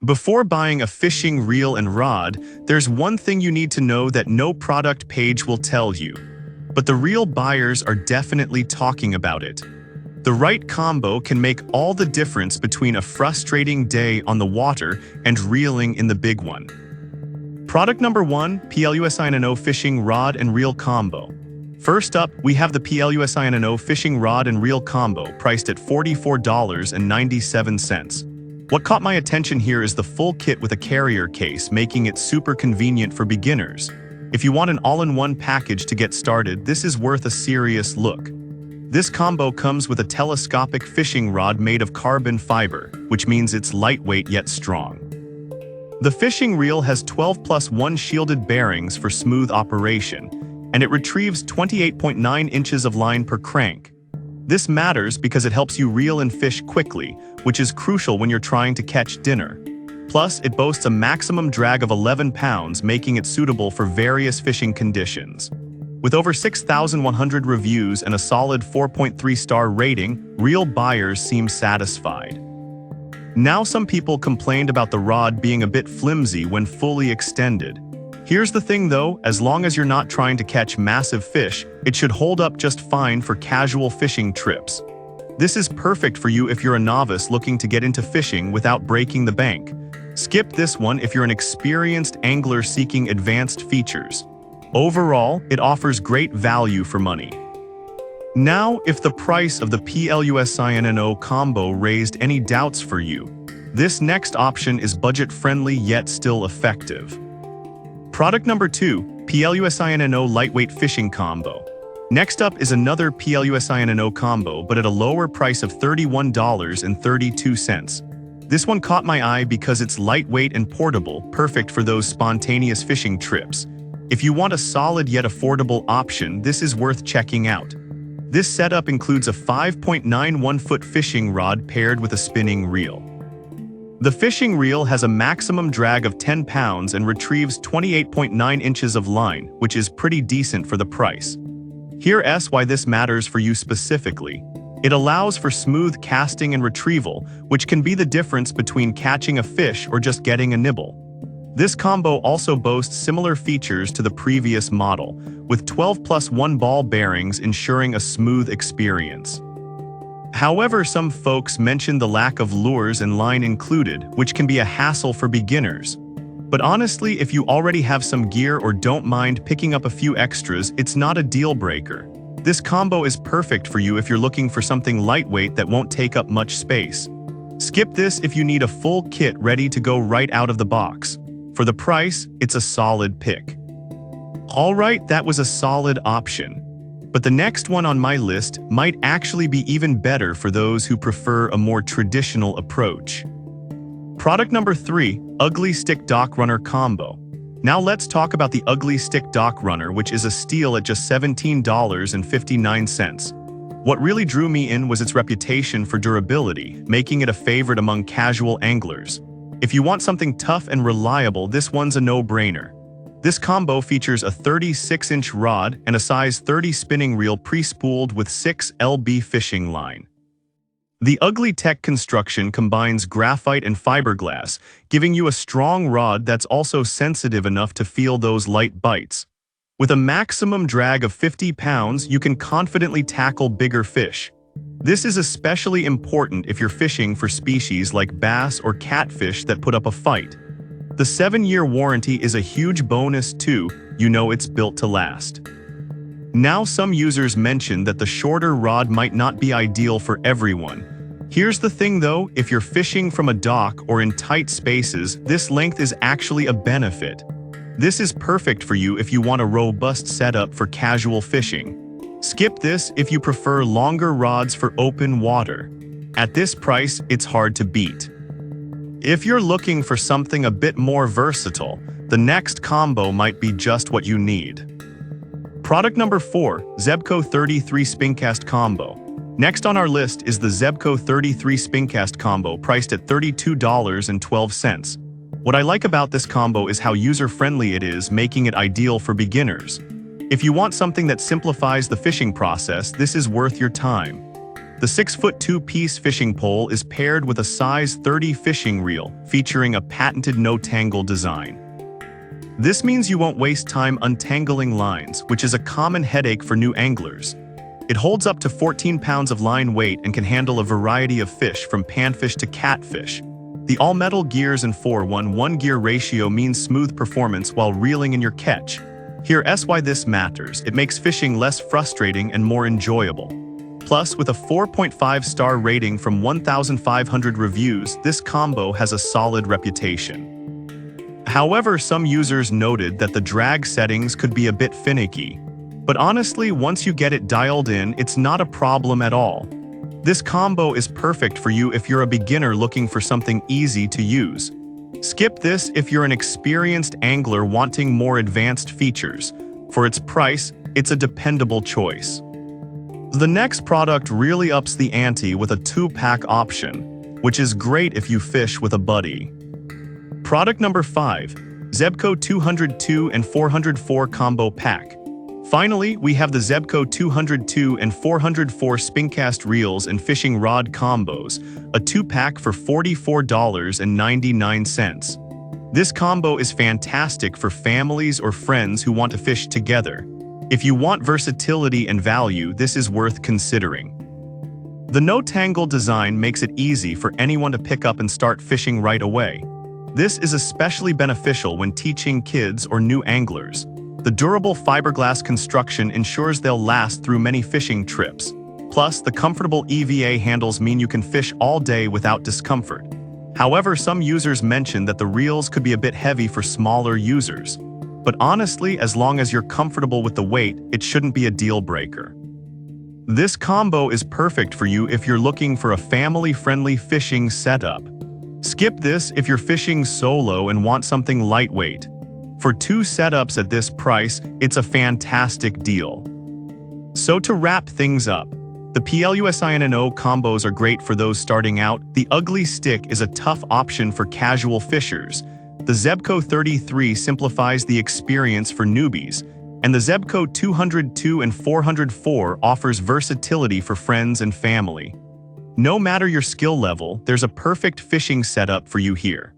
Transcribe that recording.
Before buying a fishing reel and rod, there's one thing you need to know that no product page will tell you. But the real buyers are definitely talking about it. The right combo can make all the difference between a frustrating day on the water and reeling in the big one. Product number 1, PLUSINO Fishing Rod and Reel Combo. First up, we have the PLUSINO Fishing Rod and Reel Combo, priced at $44.97. What caught my attention here is the full kit with a carrier case, making it super convenient for beginners. If you want an all-in-one package to get started, this is worth a serious look. This combo comes with a telescopic fishing rod made of carbon fiber, which means it's lightweight yet strong. The fishing reel has 12+1 shielded bearings for smooth operation, and it retrieves 28.9 inches of line per crank. This matters because it helps you reel and fish quickly, which is crucial when you're trying to catch dinner. Plus, it boasts a maximum drag of 11 pounds, making it suitable for various fishing conditions. With over 6,100 reviews and a solid 4.3-star rating, reel buyers seem satisfied. Now, some people complained about the rod being a bit flimsy when fully extended. Here's the thing though, as long as you're not trying to catch massive fish, it should hold up just fine for casual fishing trips. This is perfect for you if you're a novice looking to get into fishing without breaking the bank. Skip this one if you're an experienced angler seeking advanced features. Overall, it offers great value for money. Now, if the price of the PLUSINO combo raised any doubts for you, this next option is budget-friendly yet still effective. Product number 2, PLUSINO Lightweight Fishing Combo. Next up is another PLUSINO combo, but at a lower price of $31.32. This one caught my eye because it's lightweight and portable, perfect for those spontaneous fishing trips. If you want a solid yet affordable option, this is worth checking out. This setup includes a 5.91-foot fishing rod paired with a spinning reel. The fishing reel has a maximum drag of 10 pounds and retrieves 28.9 inches of line, which is pretty decent for the price. Here's why this matters for you specifically. It allows for smooth casting and retrieval, which can be the difference between catching a fish or just getting a nibble. This combo also boasts similar features to the previous model, with 12+1 ball bearings ensuring a smooth experience. However, some folks mention the lack of lures and line included, which can be a hassle for beginners. But honestly, if you already have some gear or don't mind picking up a few extras, it's not a deal breaker. This combo is perfect for you if you're looking for something lightweight that won't take up much space. Skip this if you need a full kit ready to go right out of the box. For the price, it's a solid pick. Alright, that was a solid option. But the next one on my list might actually be even better for those who prefer a more traditional approach. Product number 3, Ugly Stick Dock Runner Combo. Now let's talk about the Ugly Stick Dock Runner, which is a steal at just $17.59. What really drew me in was its reputation for durability, making it a favorite among casual anglers. If you want something tough and reliable, this one's a no-brainer. This combo features a 36-inch rod and a size 30 spinning reel pre-spooled with 6 lb fishing line. The Ugly Tech construction combines graphite and fiberglass, giving you a strong rod that's also sensitive enough to feel those light bites. With a maximum drag of 50 pounds, you can confidently tackle bigger fish. This is especially important if you're fishing for species like bass or catfish that put up a fight. The 7-year warranty is a huge bonus too, you know it's built to last. Now, some users mention that the shorter rod might not be ideal for everyone. Here's the thing though, if you're fishing from a dock or in tight spaces, this length is actually a benefit. This is perfect for you if you want a robust setup for casual fishing. Skip this if you prefer longer rods for open water. At this price, it's hard to beat. If you're looking for something a bit more versatile, the next combo might be just what you need. Product number 4, Zebco 33 Spincast Combo. Next on our list is the Zebco 33 Spincast Combo, priced at $32.12. What I like about this combo is how user-friendly it is, making it ideal for beginners. If you want something that simplifies the fishing process, this is worth your time. The 6-foot 2-piece fishing pole is paired with a size 30 fishing reel, featuring a patented no-tangle design. This means you won't waste time untangling lines, which is a common headache for new anglers. It holds up to 14 pounds of line weight and can handle a variety of fish from panfish to catfish. The all-metal gears and 4:1 gear ratio means smooth performance while reeling in your catch. Here's why this matters. It makes fishing less frustrating and more enjoyable. Plus, with a 4.5-star rating from 1,500 reviews, this combo has a solid reputation. However, some users noted that the drag settings could be a bit finicky. But honestly, once you get it dialed in, it's not a problem at all. This combo is perfect for you if you're a beginner looking for something easy to use. Skip this if you're an experienced angler wanting more advanced features. For its price, it's a dependable choice. The next product really ups the ante with a 2-pack option, which is great if you fish with a buddy. Product number 5, Zebco 202 and 404 Combo Pack. Finally, we have the Zebco 202 and 404 Spincast Reels and Fishing Rod Combos, a 2-pack for $44.99. This combo is fantastic for families or friends who want to fish together. If you want versatility and value, this is worth considering. The no-tangle design makes it easy for anyone to pick up and start fishing right away. This is especially beneficial when teaching kids or new anglers. The durable fiberglass construction ensures they'll last through many fishing trips. Plus, the comfortable EVA handles mean you can fish all day without discomfort. However, some users mention that the reels could be a bit heavy for smaller users. But honestly, as long as you're comfortable with the weight, it shouldn't be a deal breaker. This combo is perfect for you if you're looking for a family-friendly fishing setup. Skip this if you're fishing solo and want something lightweight. For 2 setups at this price, it's a fantastic deal. So to wrap things up, the PLUSINNO combos are great for those starting out. The Ugly Stick is a tough option for casual fishers. The Zebco 33 simplifies the experience for newbies, and the Zebco 202 and 404 offers versatility for friends and family. No matter your skill level, there's a perfect fishing setup for you here.